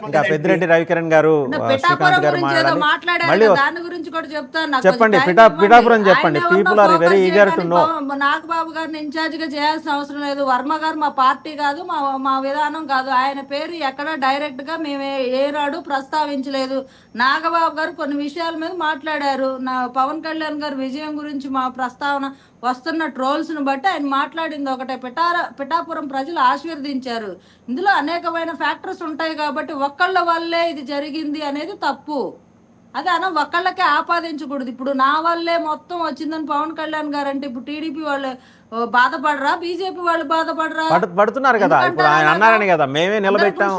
ఇంకా పెద్దిరెడ్డి రవికిరణ్ గారు, శ్రీకాంత్ గారు మళ్ళీ దాని గురించి కూడా చెప్తాను. చెప్పండి. పిఠాపురం చెప్పండి. People are very eager to know. Nagababu గారిని ఇన్ఛార్జ్ గా చేయాల్సిన అవసరం లేదు. వర్మ గారు మా పార్టీ కాదు, మా విధానం కాదు. ఆయన పేరు ఎక్కడ డైరెక్ట్ గా మేము ఏనాడు ప్రస్తావించలేదు. నాగబాబు గారు కొన్ని విషయాల మీద మాట్లాడారు. పవన్ కళ్యాణ్ గారు విజయం గురించి మా ప్రస్తావన వస్తున్న ట్రోల్స్ ను బట్టి ఆయన మాట్లాడింది ఒకటే. పిఠాపురం ప్రజలు ఆశీర్వదించారు. ఇందులో అనేకమైన ఫ్యాక్టర్స్ ఉంటాయి కాబట్టి ఒక్కళ్ళ వల్లే ఇది జరిగింది అనేది తప్పు. అదే ఒక్కళ్ళకే ఆపాదించకూడదు. ఇప్పుడు నా వల్లే మొత్తం వచ్చిందని పవన్ కళ్యాణ్ గారు అంటే ఇప్పుడు టీడీపీ వాళ్ళు బాధపడరా, బీజేపీ వాళ్ళు బాధపడరా? పడుతున్నారు కదా. ఇప్పుడు ఆయన అన్నారని కదా, మేమే నిలబెట్టాం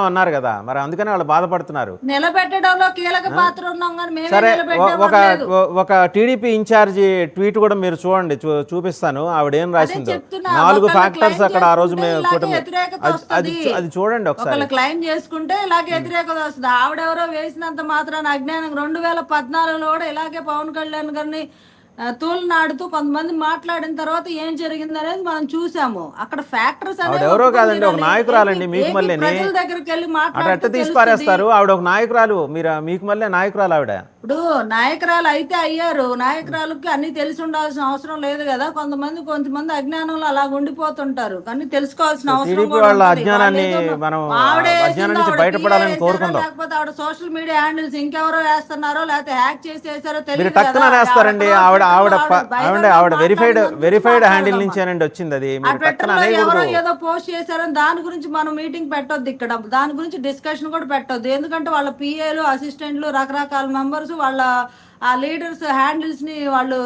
అన్నారు కదా, మరి అందుకని వాళ్ళు బాధపడుతున్నారు. నిలబెట్టడంలో కీలక పాత్ర ఉన్నాం కానీ సరే, ఒక టీడీపీ ఇన్ఛార్జి ట్వీట్ కూడా మీరు చూడండి, చూపిస్తాను. ఆవిడ ఏం రాసిందో 4 ఫ్యాక్టర్స్ అక్కడ ఆ రోజు అది చూడండి ఒకసారి. క్లైమ్ చేసుకుంటే ఇలాగే వ్యతిరేకత వస్తుంది. ఆవిడెవరో వేసినంత మాత్రాన అజ్ఞానం. 2014లో కూడా ఇలాగే పవన్ కళ్యాణ్ గారిని తోలునాడుతూ కొంతమంది మాట్లాడిన తర్వాత ఏం జరిగింది అనేది మనం చూసాము. అక్కడ ఫ్యాక్టర్స్ ఎవరో కాదండి, ఒక నాయకురాలండి. మీకు మళ్ళీ ప్రజల దగ్గరికి వెళ్ళి మాట్లాడితే తీసిపారేస్తారు. ఆవిడ ఒక నాయకురాలు, మీకు మళ్ళీ నాయకురాలు ఆవిడ. ఇప్పుడు నాయకురాలు అయితే అయ్యారు. నాయకురాలకి అన్ని తెలిసి ఉండాల్సిన అవసరం లేదు కదా. కొంతమంది అజ్ఞానంలో అలా ఉండిపోతుంటారు. కానీ తెలుసుకోవాల్సిన అవసరం వాళ్ళ అజ్ఞానాన్ని మనం బయటపడాలని కోరుకుందాం. లేకపోతే ఆవిడ సోషల్ మీడియా హ్యాండిల్స్ ఇంకెవరో వేస్తున్నారో లేకపోతే హ్యాక్ చేసేసారో తెలియదు. టక్కున వేస్తారండి. ఆవిడ వెరిఫైడ్ హ్యాండిల్ నుంచేనండి వచ్చింది అది. ఎవరో ఏదో పోస్ట్ చేశారని దాని గురించి మనం మీటింగ్ పెట్టొద్దు. ఇక్కడ దాని గురించి డిస్కషన్ కూడా పెట్టొద్దు. ఎందుకంటే వాళ్ళ పిఏలు, అసిస్టెంట్లు, రకరకాల మెంబర్స్ వాళ్ళ ఆ లీడర్స్ హ్యాండిల్స్ ని వాళ్ళు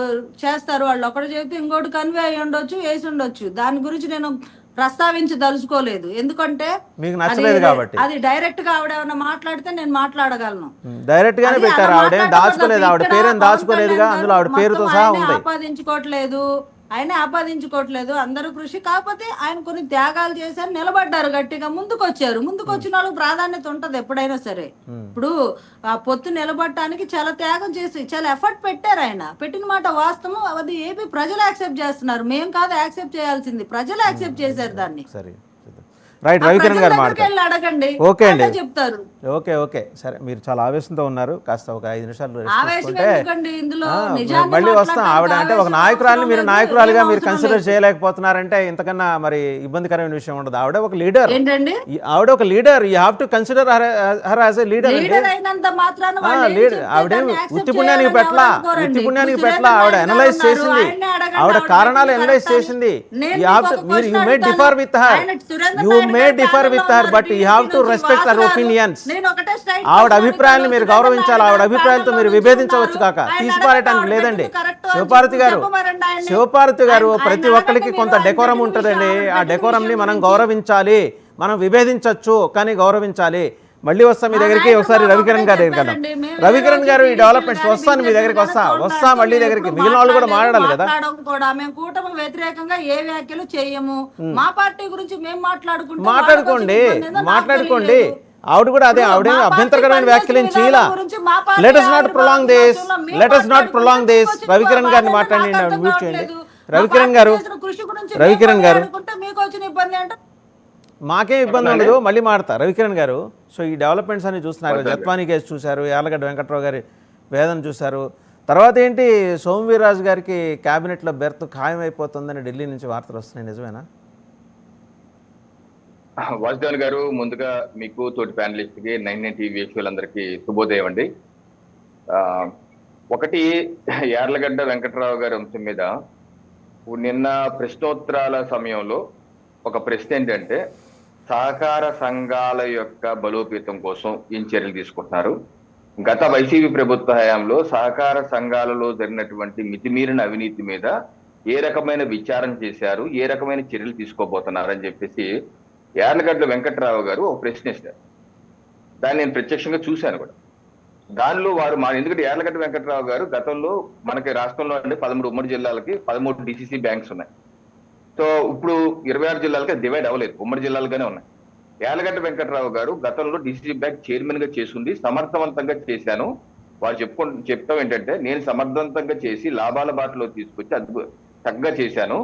చేస్తారు. వాళ్ళు ఒకటి చెప్తే ఇంకోటి కన్వే అయ్యి ఉండొచ్చు, వేసి ఉండొచ్చు. దాని గురించి నేను ప్రస్తావించదలుచుకోలేదు. ఎందుకంటే మీకు నచ్చలేదు కాబట్టి. అది డైరెక్ట్ గా ఆవిడ ఏమన్నా మాట్లాడితే నేను మాట్లాడగలను. డైరెక్ట్ గానే పెట్టారు. ఆవిడ దాచుకోలేదు, ఆవిడ పేరేం దాచుకోలేదుగా. అందులో ఆవిడ పేరుతో సహా ఉంది. ఆపాదించుకోవట్లేదు. అందరూ కృషి. కాకపోతే ఆయన కొన్ని త్యాగాలు చేశారు, నిలబడ్డారు, గట్టిగా ముందుకొచ్చారు. ముందుకొచ్చిన వాళ్ళకి ప్రాధాన్యత ఉంటది ఎప్పుడైనా సరే. ఇప్పుడు ఆ పొత్తు నిలబడటానికి చాలా త్యాగం చేసి చాలా ఎఫర్ట్ పెట్టారు. ఆయన పెట్టిన మాట వాస్తవం. అది ఏపీ ప్రజలు యాక్సెప్ట్ చేస్తున్నారు. మేం కాదు యాక్సెప్ట్ చేయాల్సింది, ప్రజలు యాక్సెప్ట్ చేశారు దాన్ని. రైట్, రవికిరణ్ గారు అడగండి. ఓకే అండి, చెప్తారు. ఓకే సరే. మీరు చాలా ఆవేశంతో ఉన్నారు. కాస్త ఒక 5 నిమిషాలు మళ్ళీ వస్తాం. ఆవిడ అంటే ఒక నాయకురాలిని మీరు నాయకురాలిగా మీరు కన్సిడర్ చేయలేకపోతున్నారంటే ఇంతకన్నా మరి ఇబ్బందికరమైన విషయం ఉండదు. ఆవిడ ఒక leader. You have to consider her as a leader. ఆవిడ ఉత్తి పుణ్యానికి పెట్ల ఆవిడ అనలైజ్ చేసింది. ఆవిడ కారణాలు అనలైజ్ చేసింది. You may differ with her but you have to respect her opinions. ఆవిడ అభిప్రాయాన్ని మీరు గౌరవించాలి. ఆవిడ అభిప్రాయాలతో మీరు విభేదించవచ్చు కాక తీసిపారటానికి లేదండి. శివపార్వతి గారు ప్రతి ఒక్కరికి కొంత డెకోరం ఉంటుందండి. ఆ డెకోరం ని మనం గౌరవించాలి. మనం విభేదించవచ్చు కానీ గౌరవించాలి. మళ్ళీ వస్తా మీ దగ్గరికి. ఒకసారి రవికిరణ్ గారి దగ్గరికి వెళ్దాం. రవికిరణ్ గారు ఈ డెవలప్మెంట్స్ వస్తాను మీ దగ్గరికి వస్తా మళ్ళీ దగ్గరికి. మిగిలిన వాళ్ళు కూడా మాట్లాడాలి కదా. మేము కూటమి వ్యతిరేకంగా ఏ వ్యాఖ్యలు చేయము. మా పార్టీ గురించి మేము మాట్లాడుకోండి. ఆవిడ కూడా అదే, ఆవిడ అభ్యంతరకరమైన వ్యాఖ్యలు చేయాల. Let us not prolong this. Ravikiran గారిని మాట్లాడండి. మ్యూట్ చేయండి. రవికిరణ్ గారు మాకేం ఇబ్బంది ఉండదు, మళ్ళీ మాడతా. రవికిరణ్ గారు, సో ఈ డెవలప్మెంట్స్ అన్ని చూస్తున్నారు. జత్వానీ కేసు చూశారు, యార్లగడ్డ వెంకట్రావు గారి వేదన చూశారు. తర్వాత ఏంటి, సోమవీర్రాజు గారికి క్యాబినెట్లో బెర్త్ ఖాయమైపోతుందని ఢిల్లీ నుంచి వార్తలు వస్తున్నాయి, నిజమేనా? వాసుదేవన్ గారు, ముందుగా మీకు తోటి ప్యానలిస్ట్ కి 99 టీవీ వీక్షకులందరికీ శుభోదయం అండి. ఒకటి, యార్లగడ్డ వెంకట్రావు గారి అంశం మీద నిన్న ప్రశ్నోత్తరాల సమయంలో ఒక ప్రశ్న ఏంటంటే, సహకార సంఘాల యొక్క బలోపేతం కోసం ఏం చర్యలు తీసుకుంటున్నారు? గత వైసీపీ ప్రభుత్వ హయాంలో సహకార సంఘాలలో జరిగినటువంటి మితిమీరిన అవినీతి మీద ఏ రకమైన విచారణ చేశారు, ఏ రకమైన చర్యలు తీసుకోబోతున్నారు అని చెప్పేసి యార్లగడ్డ వెంకట్రావు గారు ఒక ప్రశ్న ఇస్తారు. దాన్ని నేను ప్రత్యక్షంగా చూశాను కూడా. దానిలో వారు ఎందుకంటే యార్లగడ్డ వెంకట్రావు గారు గతంలో మనకి రాష్ట్రంలో అంటే 13 ఉమ్మడి జిల్లాలకి 13 డిసిసి బ్యాంక్స్ ఉన్నాయి. సో ఇప్పుడు 26 జిల్లాలకి డివైడ్ అవ్వలేదు, ఉమ్మడి జిల్లాలుగానే ఉన్నాయి. యార్లగడ్డ వెంకట్రావు గారు గతంలో డిసిసి బ్యాంక్ చైర్మన్ గా చేసింది, సమర్థవంతంగా చేశాను. వారు చెప్తాం ఏంటంటే, నేను సమర్థవంతంగా చేసి లాభాల బాటలో తీసుకొచ్చి చక్కగా చేశాను.